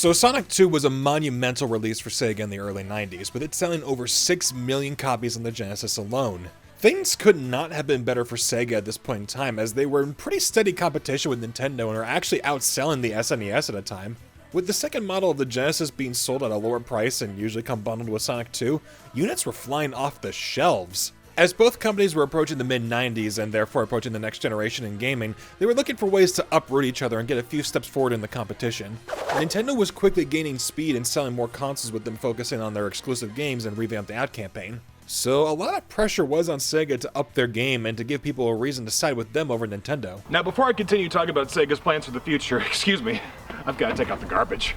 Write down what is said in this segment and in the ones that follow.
So Sonic 2 was a monumental release for Sega in the early 90s, with it selling over 6 million copies on the Genesis alone. Things could not have been better for Sega at this point in time, as they were in pretty steady competition with Nintendo and are actually outselling the SNES at a time. With the second model of the Genesis being sold at a lower price and usually come bundled with Sonic 2, units were flying off the shelves. As both companies were approaching the mid-90s and therefore approaching the next generation in gaming, they were looking for ways to uproot each other and get a few steps forward in the competition. Nintendo was quickly gaining speed and selling more consoles, with them focusing on their exclusive games and revamp the ad campaign. So a lot of pressure was on Sega to up their game and to give people a reason to side with them over Nintendo. Now, before I continue talking about Sega's plans for the future, excuse me, I've got to take out the garbage.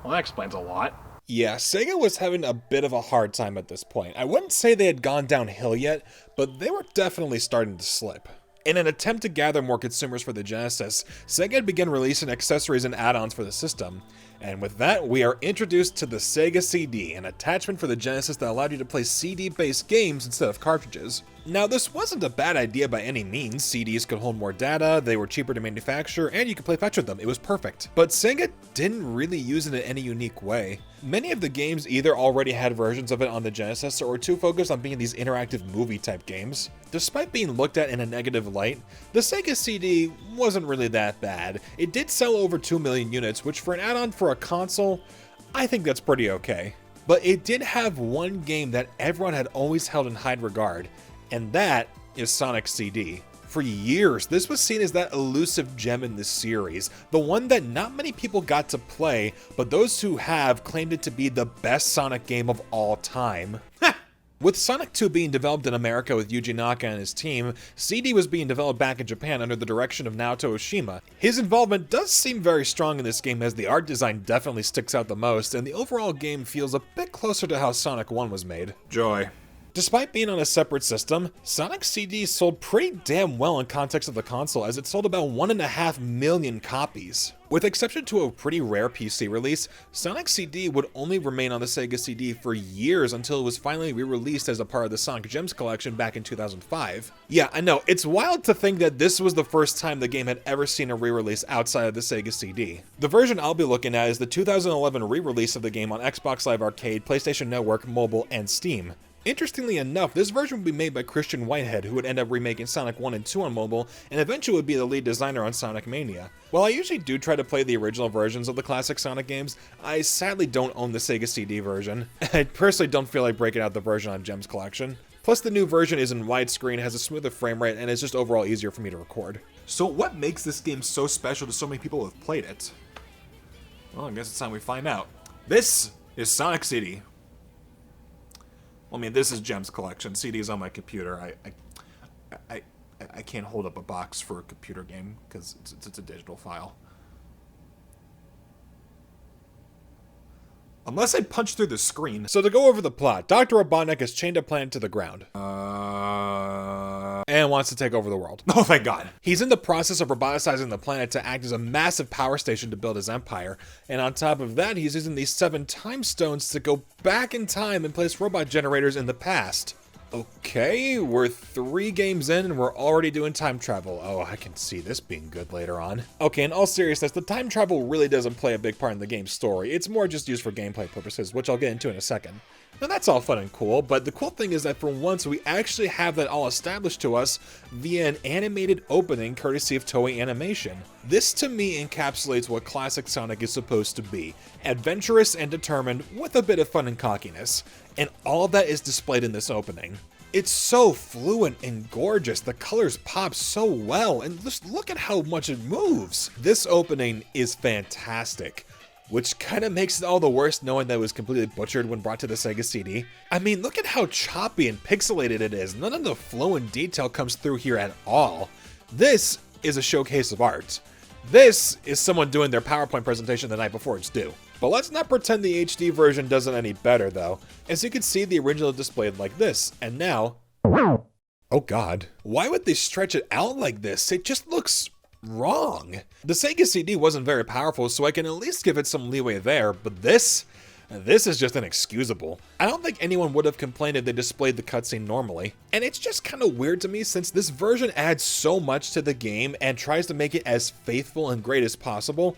Well, that explains a lot. Yeah, Sega was having a bit of a hard time at this point. I wouldn't say they had gone downhill yet, but they were definitely starting to slip. In an attempt to gather more consumers for the Genesis, Sega had begun releasing accessories and add-ons for the system. And with that, we are introduced to the Sega Cd, an attachment for the Genesis that allowed you to play CD-based games instead of cartridges. Now, this wasn't a bad idea by any means. CDs could hold more data, they were cheaper to manufacture, and you could play fetch with them. It was perfect. But Sega didn't really use it in any unique way. Many of the games either already had versions of it on the Genesis or were too focused on being these interactive movie-type games. Despite being looked at in a negative light, the Sega CD wasn't really that bad. It did sell over 2 million units, which for an add-on for a console, I think that's pretty okay. But it did have one game that everyone had always held in high regard, and that is Sonic CD. For years, this was seen as that elusive gem in the series, the one that not many people got to play, but those who have claimed it to be the best Sonic game of all time. With Sonic 2 being developed in America with Yuji Naka and his team, CD was being developed back in Japan under the direction of Naoto Oshima. His involvement does seem very strong in this game, as the art design definitely sticks out the most, and the overall game feels a bit closer to how Sonic 1 was made. Joy. Despite being on a separate system, Sonic CD sold pretty damn well in context of the console, as it sold about 1.5 million copies. With exception to a pretty rare PC release, Sonic CD would only remain on the Sega CD for years until it was finally re-released as a part of the Sonic Gems collection back in 2005. Yeah, I know, it's wild to think that this was the first time the game had ever seen a re-release outside of the Sega CD. The version I'll be looking at is the 2011 re-release of the game on Xbox Live Arcade, PlayStation Network, mobile, and Steam. Interestingly enough, this version would be made by Christian Whitehead, who would end up remaking Sonic 1 and 2 on mobile, and eventually would be the lead designer on Sonic Mania. While I usually do try to play the original versions of the classic Sonic games, I sadly don't own the Sega CD version. I personally don't feel like breaking out the version on Gems Collection. Plus, the new version is in widescreen, has a smoother frame rate, and is just overall easier for me to record. So what makes this game so special to so many people who have played it? Well, I guess it's time we find out. This is Sonic CD. Well, I mean, this is Gems Collection. CD's on my computer. I can't hold up a box for a computer game because it's a digital file. Unless I punch through the screen. So to go over the plot, Dr. Robotnik has chained a planet to the ground. And wants to take over the world. Oh, thank God. He's in the process of roboticizing the planet to act as a massive power station to build his empire. And on top of that, he's using these 7 time stones to go back in time and place robot generators in the past. Okay, we're 3 games in and we're already doing time travel. Oh, I can see this being good later on. Okay, in all seriousness, the time travel really doesn't play a big part in the game's story. It's more just used for gameplay purposes, which I'll get into in a second. Now that's all fun and cool, but the cool thing is that for once we actually have that all established to us via an animated opening courtesy of Toei Animation. This to me encapsulates what classic Sonic is supposed to be, adventurous and determined with a bit of fun and cockiness, and all of that is displayed in this opening. It's so fluent and gorgeous, the colors pop so well, and just look at how much it moves. This opening is fantastic. Which kind of makes it all the worse knowing that it was completely butchered when brought to the Sega CD. I mean, look at how choppy and pixelated it is. None of the flow and detail comes through here at all. This is a showcase of art. This is someone doing their PowerPoint presentation the night before it's due. But let's not pretend the HD version does it any better though. As you can see, the original is displayed like this, and now... Oh God. Why would they stretch it out like this? It just looks... wrong. The Sega CD wasn't very powerful, so I can at least give it some leeway there, but this This is just inexcusable. I don't think anyone would have complained if they displayed the cutscene normally. And it's just kind of weird to me since this version adds so much to the game and tries to make it as faithful and great as possible,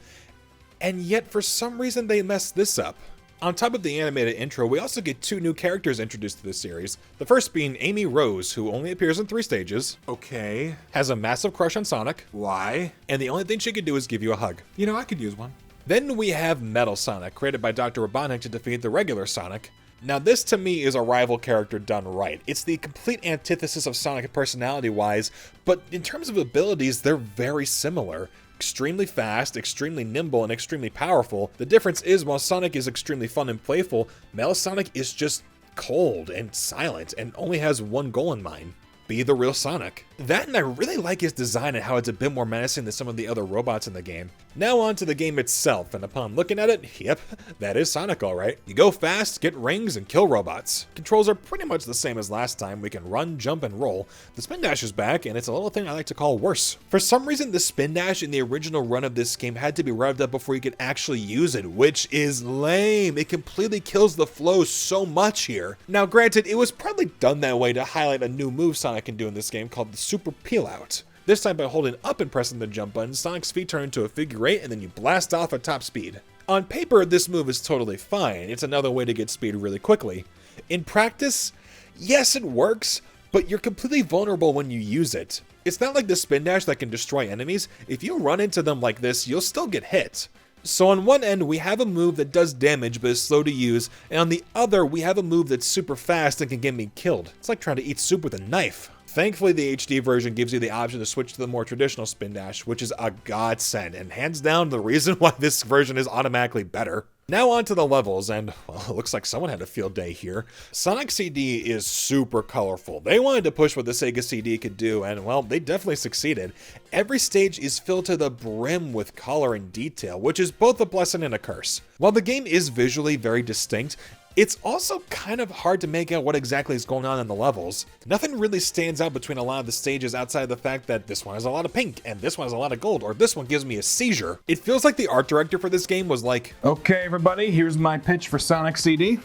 and yet for some reason they messed this up. On top of the animated intro, we also get 2 new characters introduced to this series. The first being Amy Rose, who only appears in 3 stages. Okay. Has a massive crush on Sonic. Why? And the only thing she could do is give you a hug. You know, I could use one. Then we have Metal Sonic, created by Dr. Robotnik to defeat the regular Sonic. Now this to me is a rival character done right. It's the complete antithesis of Sonic personality-wise, but in terms of abilities, they're very similar. Extremely fast, extremely nimble, and extremely powerful. The difference is, while Sonic is extremely fun and playful, Metal Sonic is just cold and silent and only has one goal in mind: be the real Sonic. That, and I really like his design and how it's a bit more menacing than some of the other robots in the game. Now on to the game itself, and upon looking at it, yep, that is Sonic alright. You go fast, get rings, and kill robots. Controls are pretty much the same as last time. We can run, jump, and roll. The spin dash is back, and it's a little thing I like to call worse. For some reason, the spin dash in the original run of this game had to be revved up before you could actually use it, which is lame. It completely kills the flow so much here. Now granted, it was probably done that way to highlight a new move Sonic can do in this game called the Super Peel Out. This time by holding up and pressing the jump button, Sonic's feet turn into a figure 8 and then you blast off at top speed. On paper, this move is totally fine. It's another way to get speed really quickly. In practice, yes, it works, but you're completely vulnerable when you use it. It's not like the spin dash that can destroy enemies. If you run into them like this, you'll still get hit. So on one end, we have a move that does damage but is slow to use, and on the other, we have a move that's super fast and can get me killed. It's like trying to eat soup with a knife. Thankfully, the HD version gives you the option to switch to the more traditional spin dash, which is a godsend, and hands down the reason why this version is automatically better. Now on to the levels, and well, it looks like someone had a field day here. Sonic CD is super colorful. They wanted to push what the Sega CD could do, and well, they definitely succeeded. Every stage is filled to the brim with color and detail, which is both a blessing and a curse. While the game is visually very distinct, it's also kind of hard to make out what exactly is going on in the levels. Nothing really stands out between a lot of the stages outside of the fact that this one has a lot of pink, and this one has a lot of gold, or this one gives me a seizure. It feels like the art director for this game was like, okay, everybody, here's my pitch for Sonic CD.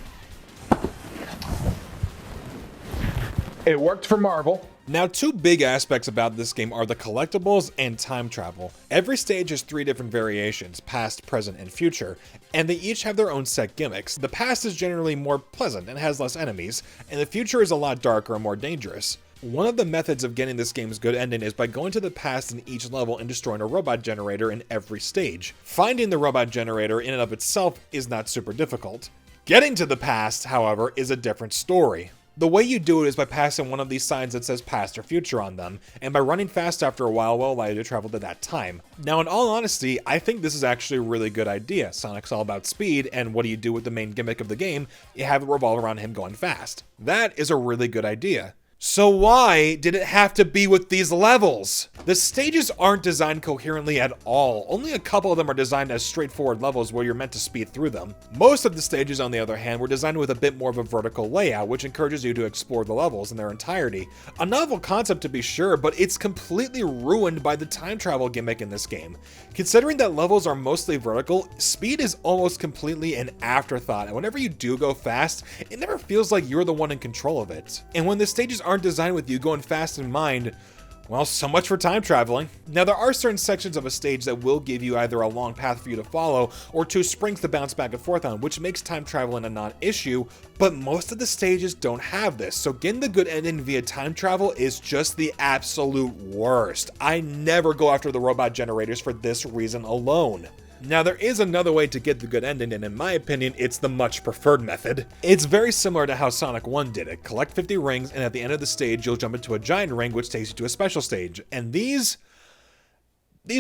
It worked for Marvel. Now, 2 big aspects about this game are the collectibles and time travel. Every stage has 3 different variations, past, present, and future, and they each have their own set gimmicks. The past is generally more pleasant and has less enemies, and the future is a lot darker and more dangerous. One of the methods of getting this game's good ending is by going to the past in each level and destroying a robot generator in every stage. Finding the robot generator in and of itself is not super difficult. Getting to the past, however, is a different story. The way you do it is by passing one of these signs that says past or future on them, and by running fast after a while will allow you to travel to that time. Now, in all honesty, I think this is actually a really good idea. Sonic's all about speed, and what do you do with the main gimmick of the game? You have it revolve around him going fast. That is a really good idea. So why did it have to be with these levels? The stages aren't designed coherently at all. Only a couple of them are designed as straightforward levels where you're meant to speed through them. Most of the stages, on the other hand, were designed with a bit more of a vertical layout, which encourages you to explore the levels in their entirety. A novel concept to be sure, but it's completely ruined by the time travel gimmick in this game. Considering that levels are mostly vertical, speed is almost completely an afterthought, and whenever you do go fast, it never feels like you're the one in control of it. And when the stages aren't designed with you going fast in mind, well, so much for time traveling. Now, there are certain sections of a stage that will give you either a long path for you to follow or 2 springs to bounce back and forth on, which makes time traveling a non-issue, but most of the stages don't have this, so getting the good ending via time travel is just the absolute worst. I never go after the robot generators for this reason alone. Now, there is another way to get the good ending, and in my opinion, it's the much preferred method. It's very similar to how Sonic 1 did it. Collect 50 rings, and at the end of the stage, you'll jump into a giant ring, which takes you to a special stage. And these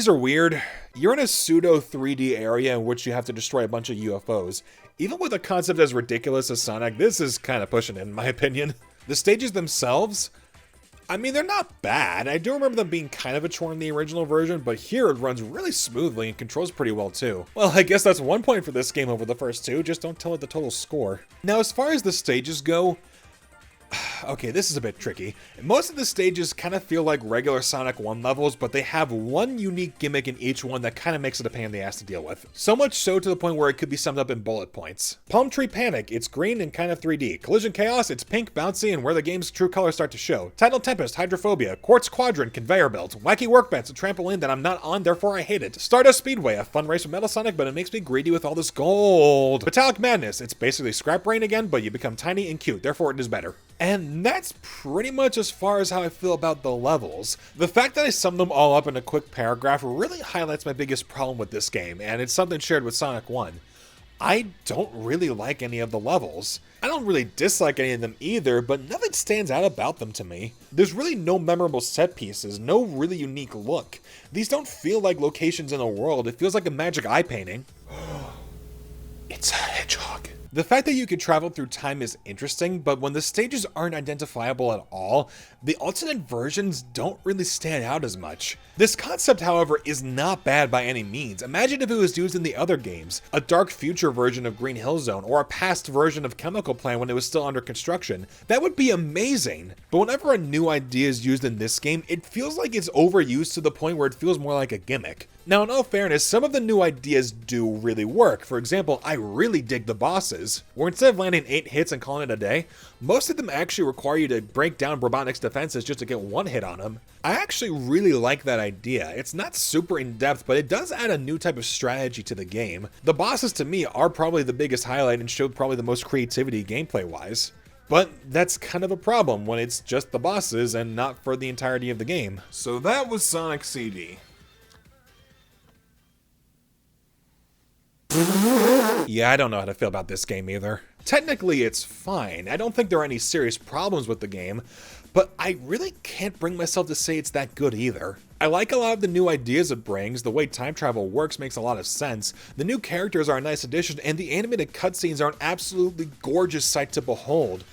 are weird. You're in a pseudo 3D area in which you have to destroy a bunch of UFOs. Even with a concept as ridiculous as Sonic, this is kind of pushing it, in my opinion. The stages themselves, I mean, they're not bad. I do remember them being kind of a chore in the original version, but here it runs really smoothly and controls pretty well too. Well, I guess that's 1 point for this game over the first 2, just don't tell it the total score. Now, as far as the stages go, Okay, this is a bit tricky. Most of the stages kind of feel like regular Sonic 1 levels, but they have one unique gimmick in each one that kind of makes it a pain in the ass to deal with. So much so to the point where it could be summed up in bullet points. Palmtree Panic, it's green and kind of 3D. Collision Chaos, it's pink, bouncy, and where the game's true colors start to show. Tidal Tempest, Hydrophobia. Quartz Quadrant, conveyor belt. Wacky Workbench, a trampoline that I'm not on, therefore I hate it. Stardust Speedway, a fun race with Metal Sonic, but it makes me greedy with all this gold. Metallic Madness, it's basically Scrap Brain again, but you become tiny and cute, therefore it is better. And that's pretty much as far as how I feel about the levels. The fact that I summed them all up in a quick paragraph really highlights my biggest problem with this game, and it's something shared with Sonic 1. I don't really like any of the levels. I don't really dislike any of them either, but nothing stands out about them to me. There's really no memorable set pieces, no really unique look. These don't feel like locations in a world, it feels like a magic eye painting. It's a hedgehog. The fact that you can travel through time is interesting, but when the stages aren't identifiable at all, the alternate versions don't really stand out as much. This concept, however, is not bad by any means. Imagine if it was used in the other games, a dark future version of Green Hill Zone, or a past version of Chemical Plant when it was still under construction. That would be amazing. But whenever a new idea is used in this game, it feels like it's overused to the point where it feels more like a gimmick. Now, in all fairness, some of the new ideas do really work. For example, I really dig the bosses, where instead of landing 8 hits and calling it a day, most of them actually require you to break down Robotnik's defenses just to get 1 hit on him. I actually really like that idea. It's not super in-depth, but it does add a new type of strategy to the game. The bosses, to me, are probably the biggest highlight and showed probably the most creativity gameplay-wise. But that's kind of a problem when it's just the bosses and not for the entirety of the game. So that was Sonic CD. Yeah, I don't know how to feel about this game either. Technically, it's fine. I don't think there are any serious problems with the game, but I really can't bring myself to say it's that good either. I like a lot of the new ideas it brings, the way time travel works makes a lot of sense, the new characters are a nice addition, and the animated cutscenes are an absolutely gorgeous sight to behold.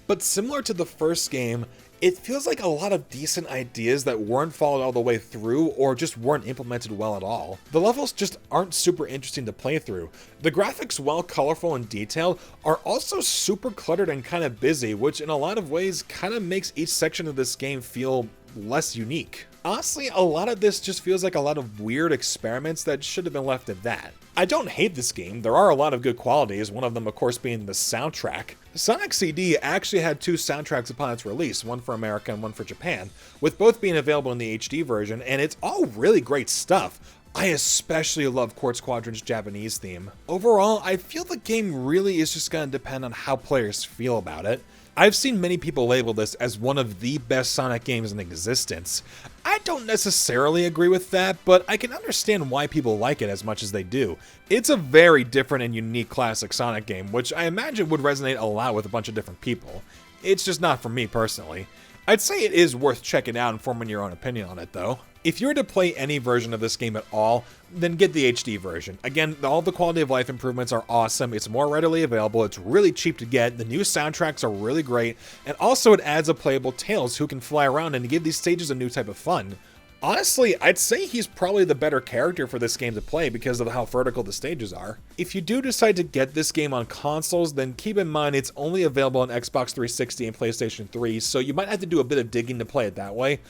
But similar to the first game, it feels like a lot of decent ideas that weren't followed all the way through or just weren't implemented well at all. The levels just aren't super interesting to play through. The graphics, while colorful and detailed, are also super cluttered and kind of busy, which in a lot of ways kind of makes each section of this game feel less unique. Honestly, a lot of this just feels like a lot of weird experiments that should have been left at that. I don't hate this game, there are a lot of good qualities, one of them of course being the soundtrack. Sonic CD actually had 2 soundtracks upon its release, one for America and one for Japan, with both being available in the HD version, and it's all really great stuff. I especially love Quartz Quadrant's Japanese theme. Overall, I feel the game really is just going to depend on how players feel about it. I've seen many people label this as one of the best Sonic games in existence. I don't necessarily agree with that, but I can understand why people like it as much as they do. It's a very different and unique classic Sonic game, which I imagine would resonate a lot with a bunch of different people. It's just not for me personally. I'd say it is worth checking out and forming your own opinion on it though. If you were to play any version of this game at all, then get the HD version. Again, all the quality of life improvements are awesome, it's more readily available, it's really cheap to get, the new soundtracks are really great, and also it adds a playable Tails who can fly around and give these stages a new type of fun. Honestly, I'd say he's probably the better character for this game to play because of how vertical the stages are. If you do decide to get this game on consoles, then keep in mind it's only available on Xbox 360 and PlayStation 3, so you might have to do a bit of digging to play it that way.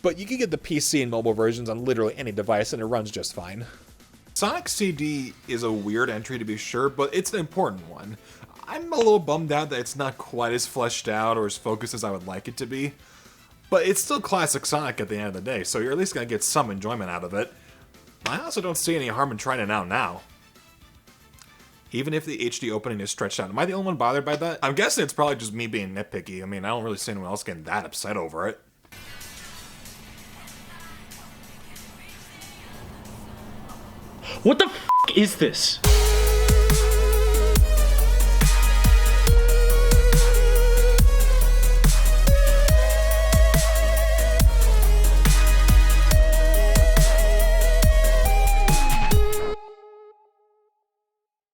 But you can get the PC and mobile versions on literally any device and it runs just fine. Sonic CD is a weird entry to be sure, but it's an important one. I'm a little bummed out that it's not quite as fleshed out or as focused as I would like it to be. But it's still classic Sonic at the end of the day, so you're at least going to get some enjoyment out of it. I also don't see any harm in trying it out now. Even if the HD opening is stretched out. Am I the only one bothered by that? I'm guessing it's probably just me being nitpicky. I mean, I don't really see anyone else getting that upset over it. What the f*** is this?